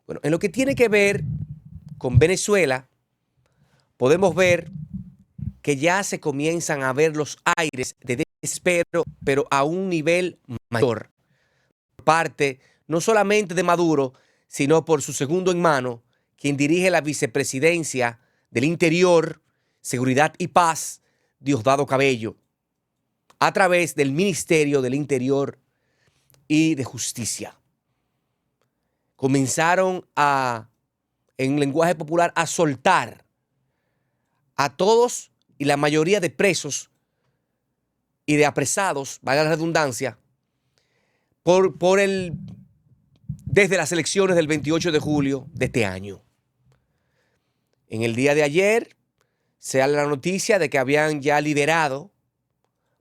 Bueno, en lo que tiene que ver con Venezuela, podemos ver que ya se comienzan a ver los aires de desespero, pero a un nivel mayor, por parte no solamente de Maduro, sino por su segundo en mano, quien dirige la vicepresidencia del Interior, Seguridad y Paz, Diosdado Cabello, a través del Ministerio del Interior y de Justicia. Comenzaron en lenguaje popular, a soltar a todos y la mayoría de presos y de apresados, valga la redundancia, desde las elecciones del 28 de julio de este año. En el día de ayer se da la noticia de que habían ya liberado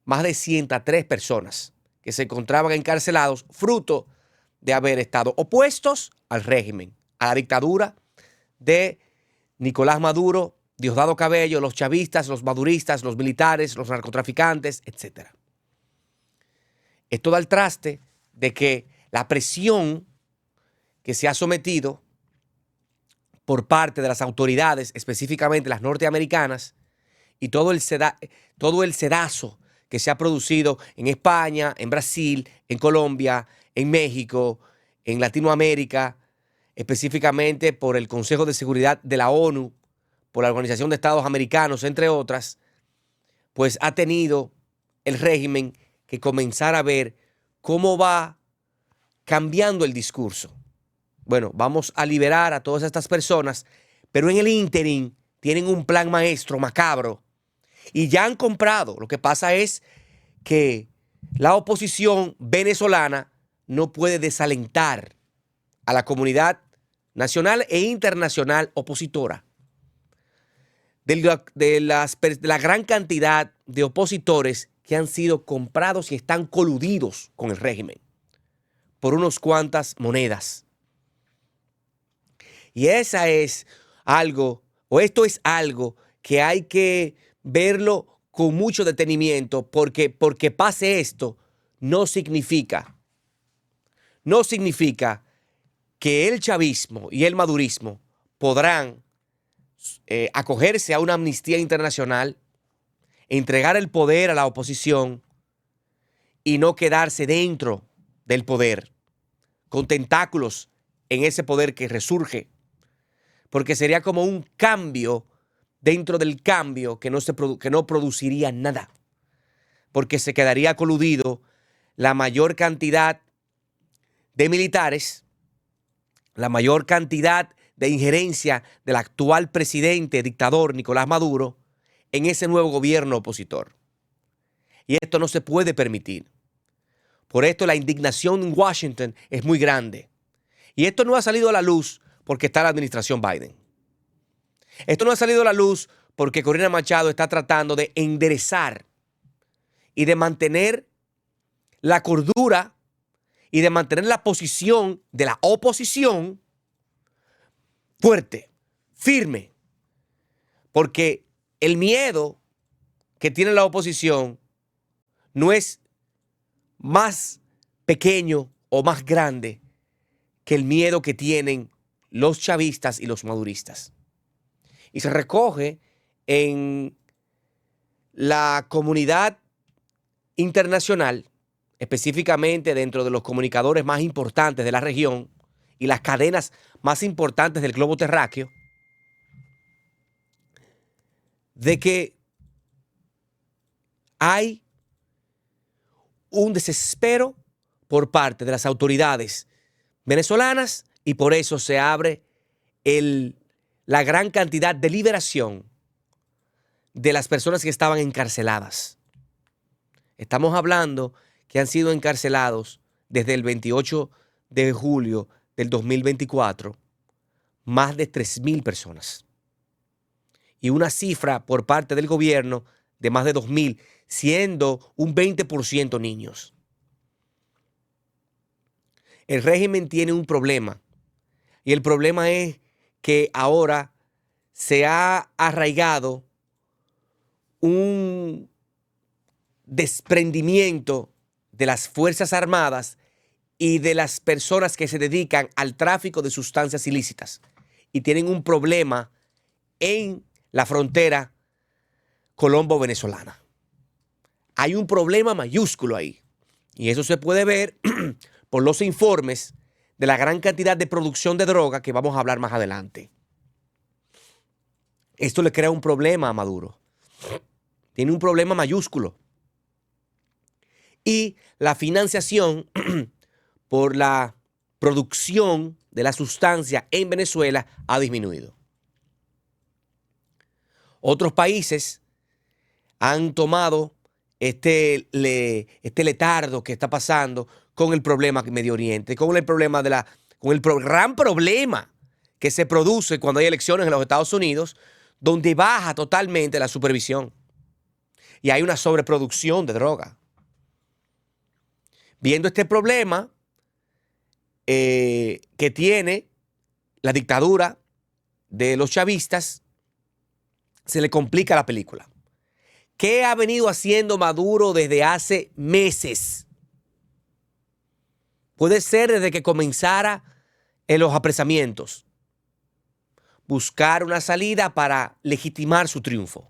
más de 103 personas que se encontraban encarcelados fruto de haber estado opuestos al régimen, a la dictadura de Nicolás Maduro, Diosdado Cabello, los chavistas, los maduristas, los militares, los narcotraficantes, etc. Esto da al traste de que la presión que se ha sometido por parte de las autoridades, específicamente las norteamericanas, y todo el sedazo que se ha producido en España, en Brasil, en Colombia, en México, en Latinoamérica, específicamente por el Consejo de Seguridad de la ONU, por la Organización de Estados Americanos, entre otras, pues ha tenido el régimen que comenzar a ver cómo va cambiando el discurso. Bueno, vamos a liberar a todas estas personas, pero en el ínterin tienen un plan maestro macabro y ya han comprado. Lo que pasa es que la oposición venezolana no puede desalentar a la comunidad nacional e internacional opositora. De la gran cantidad de opositores que han sido comprados y están coludidos con el régimen por unos cuantas monedas. Y esto es algo que hay que verlo con mucho detenimiento, porque pase esto no significa que el chavismo y el madurismo podrán acogerse a una amnistía internacional, entregar el poder a la oposición y no quedarse dentro del poder, con tentáculos en ese poder que resurge, porque sería como un cambio dentro del cambio que no produciría nada, porque se quedaría coludido la mayor cantidad de militares, la mayor cantidad de injerencia del actual presidente dictador Nicolás Maduro en ese nuevo gobierno opositor. Y esto no se puede permitir. Por esto la indignación en Washington es muy grande. Y esto no ha salido a la luz porque está la administración Biden. Esto no ha salido a la luz porque Corina Machado está tratando de enderezar y de mantener la cordura y de mantener la posición de la oposición fuerte, firme. Porque el miedo que tiene la oposición no es más pequeño o más grande que el miedo que tienen los chavistas y los maduristas. Y se recoge en la comunidad internacional, específicamente dentro de los comunicadores más importantes de la región y las cadenas más importantes del globo terráqueo, de que hay un desespero por parte de las autoridades venezolanas y por eso se abre la gran cantidad de liberación de las personas que estaban encarceladas. Estamos hablando que han sido encarcelados desde el 28 de julio del 2024 más de 3,000 personas. Y una cifra por parte del gobierno de más de 2,000, siendo un 20% niños. El régimen tiene un problema. Y el problema es que ahora se ha arraigado un desprendimiento de las Fuerzas Armadas y de las personas que se dedican al tráfico de sustancias ilícitas y tienen un problema en la frontera colombo-venezolana. Hay un problema mayúsculo ahí y eso se puede ver por los informes de la gran cantidad de producción de droga que vamos a hablar más adelante. Esto le crea un problema a Maduro. Tiene un problema mayúsculo. Y la financiación por la producción de la sustancia en Venezuela ha disminuido. Otros países han tomado este letardo que está pasando con el problema de Medio Oriente, con el gran problema que se produce cuando hay elecciones en los Estados Unidos, donde baja totalmente la supervisión y hay una sobreproducción de droga. Viendo este problema que tiene la dictadura de los chavistas, se le complica la película. ¿Qué ha venido haciendo Maduro desde hace meses? Puede ser desde que comenzara en los apresamientos. Buscar una salida para legitimar su triunfo.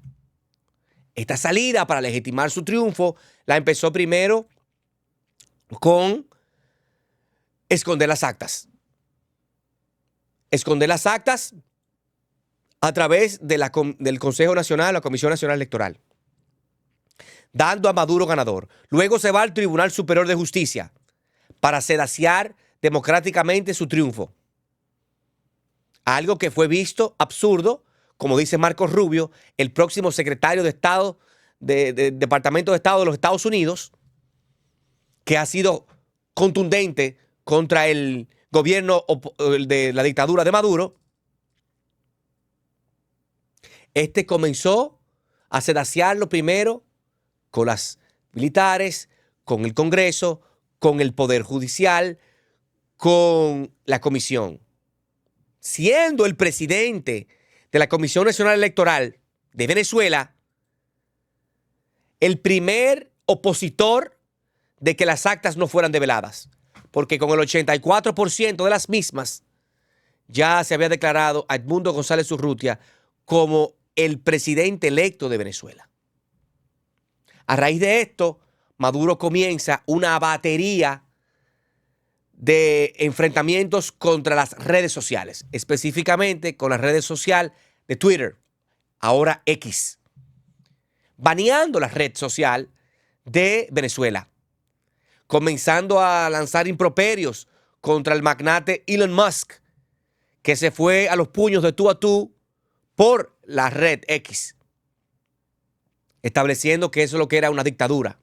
Esta salida para legitimar su triunfo la empezó primero con esconder las actas. Esconder las actas a través del Consejo Nacional, la Comisión Nacional Electoral, dando a Maduro ganador. Luego se va al Tribunal Superior de Justicia para sedaciar democráticamente su triunfo. Algo que fue visto absurdo, como dice Marco Rubio, el próximo secretario de Estado del Departamento de Estado de los Estados Unidos, que ha sido contundente contra el gobierno de la dictadura de Maduro. Este comenzó a sedaciarlo primero con las militares, con el Congreso, con el Poder Judicial, con la Comisión. Siendo el presidente de la Comisión Nacional Electoral de Venezuela el primer opositor de que las actas no fueran develadas, porque con el 84% de las mismas ya se había declarado a Edmundo González Urrutia como el presidente electo de Venezuela. A raíz de esto, Maduro comienza una batería de enfrentamientos contra las redes sociales, específicamente con la red social de Twitter, ahora X, baneando la red social de Venezuela, comenzando a lanzar improperios contra el magnate Elon Musk, que se fue a los puños de tú a tú por la red X, estableciendo que eso es lo que era una dictadura.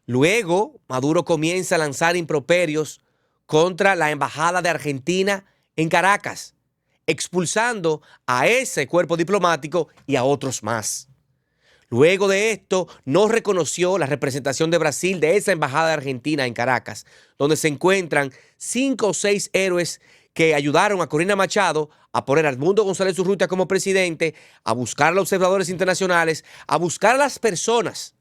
Luego, Maduro comienza a lanzar improperios contra la embajada de Argentina en Caracas, expulsando a ese cuerpo diplomático y a otros más. Luego de esto, no reconoció la representación de Brasil de esa embajada de Argentina en Caracas, donde se encuentran 5 o 6 héroes que ayudaron a Corina Machado a poner a Edmundo González Urrutia como presidente, a buscar a los observadores internacionales, a buscar a las personas,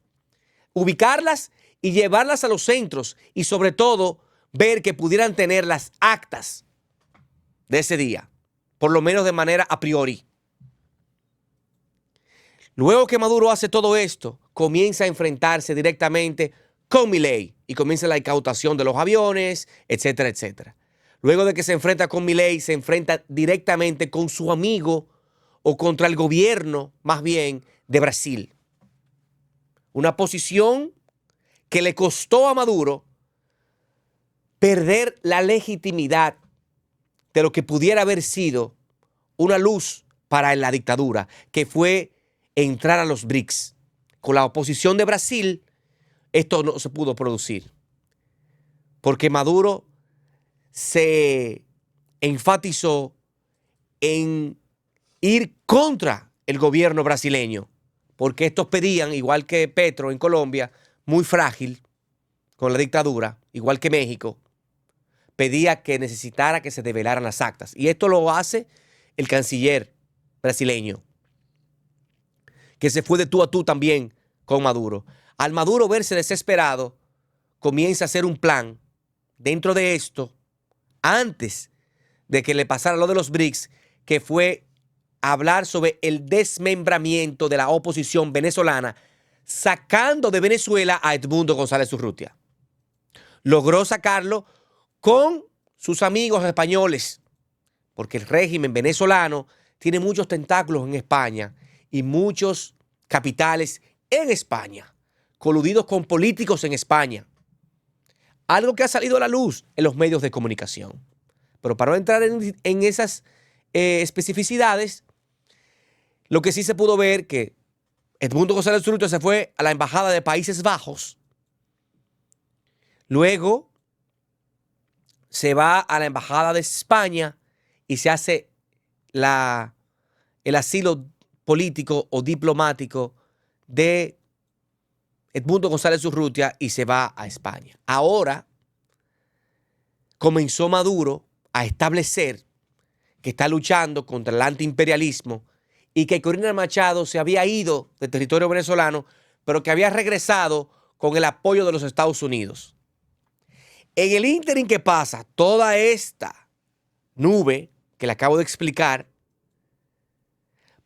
ubicarlas y llevarlas a los centros y sobre todo ver que pudieran tener las actas de ese día, por lo menos de manera a priori. Luego que Maduro hace todo esto, comienza a enfrentarse directamente con Milei y comienza la incautación de los aviones, etcétera, etcétera. Luego de que se enfrenta con Milei, se enfrenta directamente con su amigo o contra el gobierno, más bien, de Brasil. Una posición que le costó a Maduro perder la legitimidad de lo que pudiera haber sido una luz para la dictadura, que fue entrar a los BRICS. Con la oposición de Brasil, esto no se pudo producir, porque Maduro se enfatizó en ir contra el gobierno brasileño, porque estos pedían, igual que Petro en Colombia, muy frágil con la dictadura, igual que México, pedía que necesitara que se develaran las actas. Y esto lo hace el canciller brasileño, que se fue de tú a tú también con Maduro. Al Maduro verse desesperado, comienza a hacer un plan dentro de esto, antes de que le pasara lo de los BRICS, que fue hablar sobre el desmembramiento de la oposición venezolana, sacando de Venezuela a Edmundo González Urrutia. Logró sacarlo con sus amigos españoles, porque el régimen venezolano tiene muchos tentáculos en España y muchos capitales en España, coludidos con políticos en España. Algo que ha salido a la luz en los medios de comunicación. Pero para no entrar en esas especificidades, lo que sí se pudo ver que Edmundo González Urrutia se fue a la embajada de Países Bajos, luego se va a la embajada de España y se hace el asilo político o diplomático de Edmundo González Urrutia y se va a España. Ahora comenzó Maduro a establecer que está luchando contra el antiimperialismo y que Corina Machado se había ido del territorio venezolano, pero que había regresado con el apoyo de los Estados Unidos. En el ínterin que pasa toda esta nube que le acabo de explicar,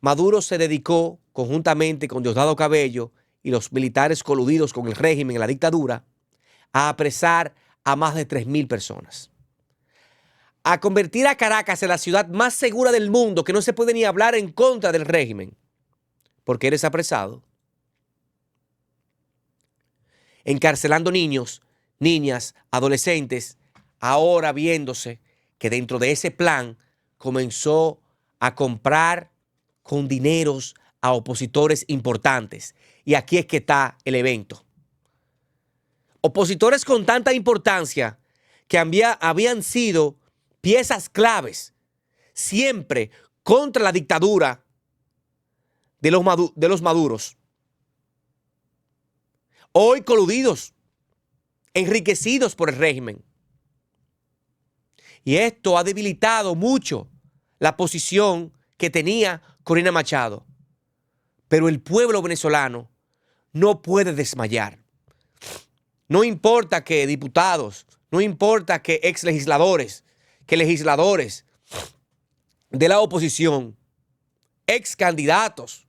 Maduro se dedicó conjuntamente con Diosdado Cabello y los militares coludidos con el régimen en la dictadura a apresar a más de 3.000 personas. A convertir a Caracas en la ciudad más segura del mundo, que no se puede ni hablar en contra del régimen, porque eres apresado. Encarcelando niños, niñas, adolescentes, ahora viéndose que dentro de ese plan comenzó a comprar con dineros a opositores importantes. Y aquí es que está el evento. Opositores con tanta importancia que habían sido piezas claves siempre contra la dictadura de los Maduros. Hoy coludidos, enriquecidos por el régimen. Y esto ha debilitado mucho la posición que tenía Corina Machado. Pero el pueblo venezolano no puede desmayar. No importa que diputados, no importa que ex legisladores, que legisladores de la oposición, ex candidatos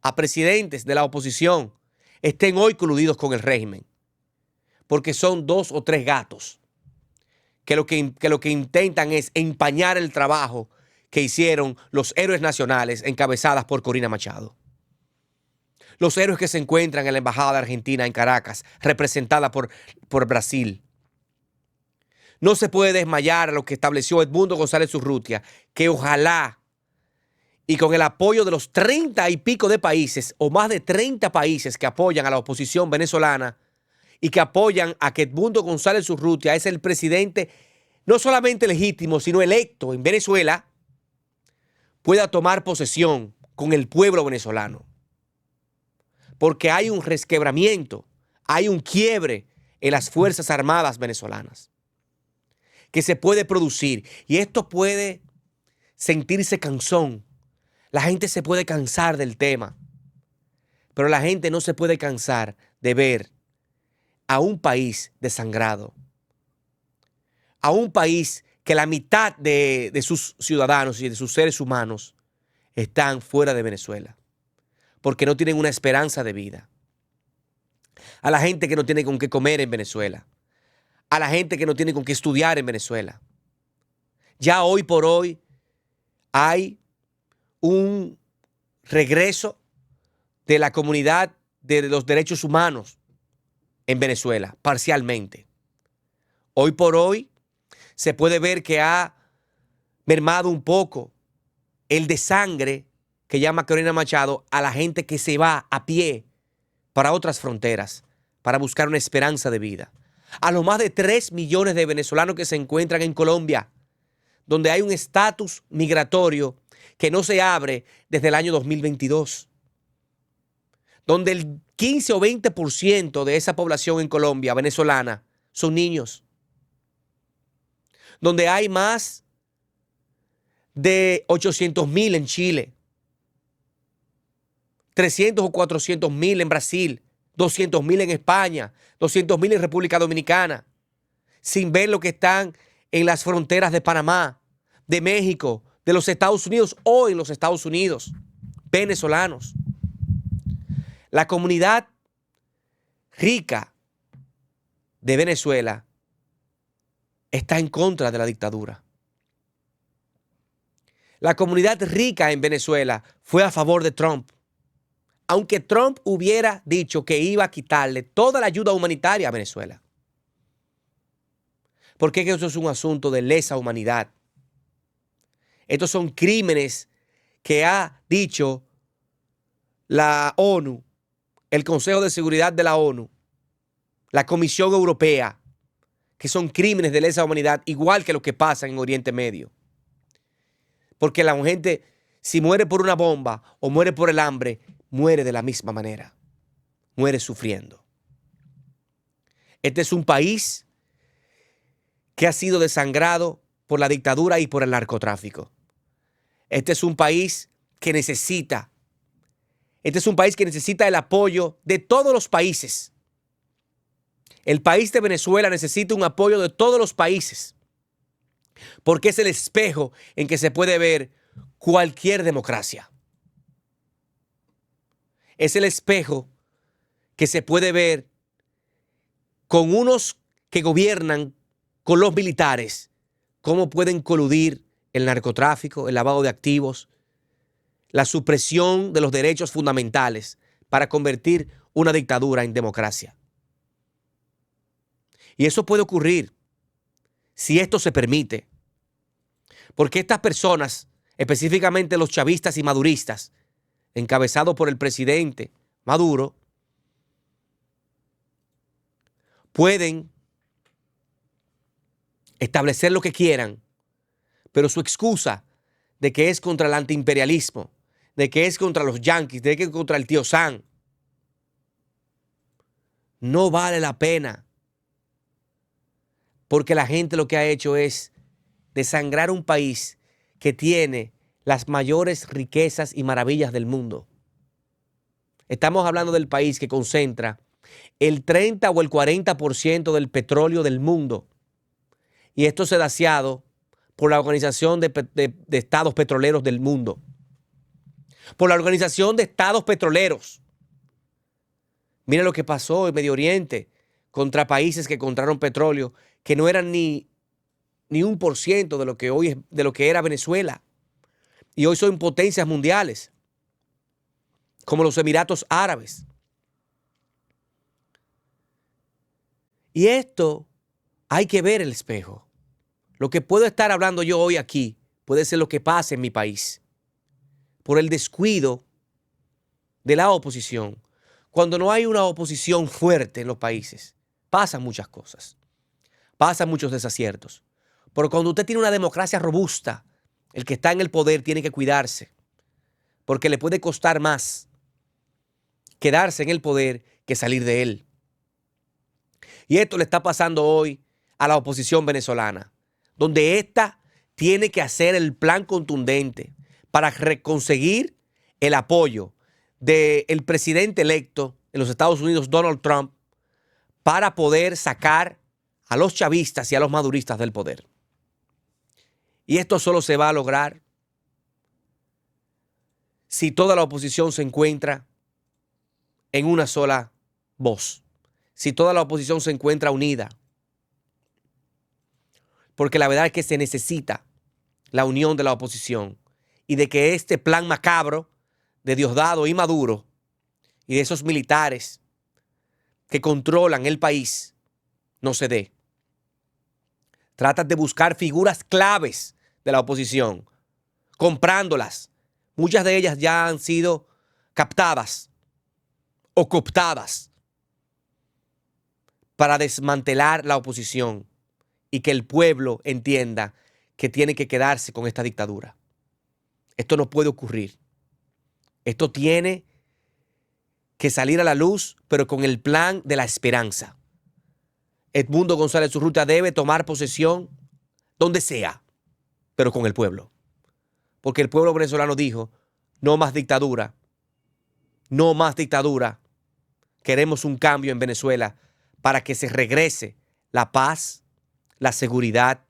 a presidentes de la oposición, estén hoy coludidos con el régimen. Porque son 2 o 3 gatos que lo que intentan es empañar el trabajo que hicieron los héroes nacionales encabezadas por Corina Machado. Los héroes que se encuentran en la Embajada de Argentina en Caracas, representada por Brasil. No se puede desmayar lo que estableció Edmundo González Urrutia, que ojalá, y con el apoyo de los 30 y pico de países, o más de 30 países que apoyan a la oposición venezolana y que apoyan a que Edmundo González Urrutia es el presidente no solamente legítimo, sino electo en Venezuela, pueda tomar posesión con el pueblo venezolano. Porque hay un resquebramiento, hay un quiebre en las Fuerzas Armadas venezolanas que se puede producir. Y esto puede sentirse cansón. La gente se puede cansar del tema. Pero la gente no se puede cansar de ver a un país desangrado. A un país que la mitad de sus ciudadanos y de sus seres humanos están fuera de Venezuela. Porque no tienen una esperanza de vida. A la gente que no tiene con qué comer en Venezuela. A la gente que no tiene con qué estudiar en Venezuela. Ya hoy por hoy hay un regreso de la comunidad de los derechos humanos en Venezuela, parcialmente. Hoy por hoy se puede ver que ha mermado un poco el desangre que llama Corina Machado a la gente que se va a pie para otras fronteras, para buscar una esperanza de vida. A los más de 3 millones de venezolanos que se encuentran en Colombia, donde hay un estatus migratorio que no se abre desde el año 2022. Donde el 15 o 20% de esa población en Colombia venezolana son niños. Donde hay más de 800,000 en Chile. 300 o 400,000 en Brasil, 200,000 en España, 200,000 en República Dominicana, sin ver lo que están en las fronteras de Panamá, de México, de los Estados Unidos o en los Estados Unidos, venezolanos. La comunidad rica de Venezuela está en contra de la dictadura. La comunidad rica en Venezuela fue a favor de Trump. Aunque Trump hubiera dicho que iba a quitarle toda la ayuda humanitaria a Venezuela. Porque eso es un asunto de lesa humanidad. Estos son crímenes que ha dicho la ONU, el Consejo de Seguridad de la ONU, la Comisión Europea, que son crímenes de lesa humanidad, igual que lo que pasa en Oriente Medio. Porque la gente, si muere por una bomba o muere por el hambre, muere de la misma manera. Muere sufriendo. Este es un país que ha sido desangrado por la dictadura y por el narcotráfico. Este es un país que necesita el apoyo de todos los países. El país de Venezuela necesita un apoyo de todos los países, porque es el espejo en que se puede ver cualquier democracia. Es el espejo que se puede ver con unos que gobiernan con los militares, cómo pueden coludir el narcotráfico, el lavado de activos, la supresión de los derechos fundamentales para convertir una dictadura en democracia. Y eso puede ocurrir si esto se permite, porque estas personas, específicamente los chavistas y maduristas, encabezados por el presidente Maduro, pueden establecer lo que quieran, pero su excusa de que es contra el antiimperialismo, de que es contra los yanquis, de que es contra el tío Sam, no vale la pena, porque la gente lo que ha hecho es desangrar un país que tiene las mayores riquezas y maravillas del mundo. Estamos hablando del país que concentra el 30 o el 40% del petróleo del mundo. Y esto sedaciado por la Organización de Estados Petroleros del Mundo. Por la Organización de Estados Petroleros. Mira lo que pasó en Medio Oriente contra países que encontraron petróleo que no eran ni 1% de lo que hoy de lo que era Venezuela. Y hoy son potencias mundiales, como los Emiratos Árabes. Y esto hay que ver el espejo. Lo que puedo estar hablando yo hoy aquí puede ser lo que pasa en mi país por el descuido de la oposición. Cuando no hay una oposición fuerte en los países, pasan muchas cosas, pasan muchos desaciertos. Pero cuando usted tiene una democracia robusta, el que está en el poder tiene que cuidarse, porque le puede costar más quedarse en el poder que salir de él. Y esto le está pasando hoy a la oposición venezolana, donde ésta tiene que hacer el plan contundente para conseguir el apoyo del presidente electo en los Estados Unidos, Donald Trump, para poder sacar a los chavistas y a los maduristas del poder. Y esto solo se va a lograr si toda la oposición se encuentra en una sola voz, si toda la oposición se encuentra unida. Porque la verdad es que se necesita la unión de la oposición y de que este plan macabro de Diosdado y Maduro y de esos militares que controlan el país no se dé. Tratan de buscar figuras claves de la oposición, comprándolas. Muchas de ellas ya han sido captadas o cooptadas para desmantelar la oposición y que el pueblo entienda que tiene que quedarse con esta dictadura. Esto no puede ocurrir. Esto tiene que salir a la luz, pero con el plan de la esperanza. Edmundo González Urrutia debe tomar posesión donde sea, pero con el pueblo. Porque el pueblo venezolano dijo, no más dictadura, no más dictadura. Queremos un cambio en Venezuela para que se regrese la paz, la seguridad,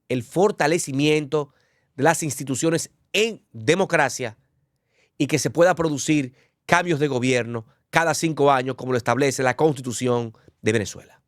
el fortalecimiento de las instituciones en democracia y que se pueda producir cambios de gobierno cada 5 años como lo establece la Constitución de Venezuela.